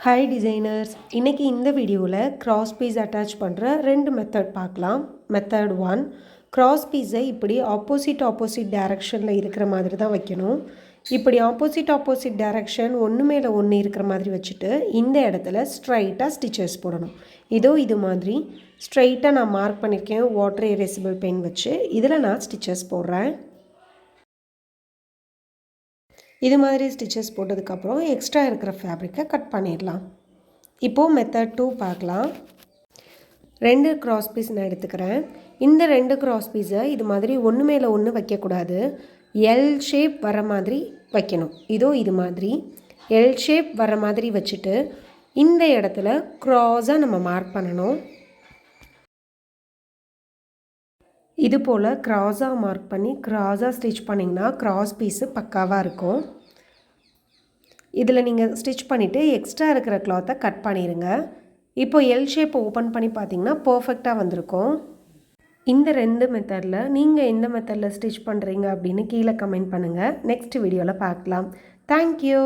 Hi designers, இன்றைக்கி இந்த வீடியோவில் கிராஸ் பீஸ் அட்டாச் பண்ணுற 2 மெத்தட் பார்க்கலாம். மெத்தட் 1, கிராஸ் பீஸை இப்படி ஆப்போசிட் டைரக்ஷனில் இருக்கிற மாதிரி தான் வைக்கணும். இப்படி ஆப்போசிட் டைரக்ஷன் ஒன்று மேலே ஒன்று இருக்கிற மாதிரி வச்சுட்டு இந்த இடத்துல ஸ்ட்ரைட்டாக ஸ்டிச்சஸ் போடணும். இது மாதிரி ஸ்ட்ரைட்டாக நான் மார்க் பண்ணியிருக்கேன் வாட்டர் எரேசபிள் பென் வச்சு. இதில் நான் ஸ்டிச்சஸ் போடுறேன். இது மாதிரி ஸ்டிச்சஸ் போட்டதுக்கப்புறம் எக்ஸ்ட்ரா இருக்கிற ஃபேப்ரிக்கை கட் பண்ணிடலாம். இப்போது மெத்தட் 2 பார்க்கலாம். 2 கிராஸ் பீஸ் நான் எடுத்துக்கிறேன். இந்த 2 கிராஸ் பீஸை இது மாதிரி ஒன்று மேலே ஒன்று வைக்கக்கூடாது. எல் ஷேப் வர மாதிரி வைக்கணும். இது மாதிரி எல் ஷேப் வர மாதிரி வச்சுட்டு இந்த இடத்துல க்ராஸாக நம்ம மார்க் பண்ணணும். இது போல் க்ராஸாக மார்க் பண்ணி க்ராஸாக ஸ்டிச் பண்ணிங்கன்னா கிராஸ் பீஸு பக்காவாக இருக்கும். இதில் நீங்கள் ஸ்டிச் பண்ணிவிட்டு எக்ஸ்ட்ரா இருக்கிற கிளாத்தை கட் பண்ணிடுங்க. இப்போ எல் ஷேப் ஓப்பன் பண்ணி பார்த்தீங்கன்னா பர்ஃபெக்டாக வந்திருக்கும். இந்த 2 மெத்தடில் நீங்கள் எந்த மெத்தடில் ஸ்டிச் பண்ணுறீங்க அப்படின்னு கீழே கமெண்ட் பண்ணுங்கள். நெக்ஸ்ட் வீடியோவில் பார்க்கலாம். தேங்க்யூ.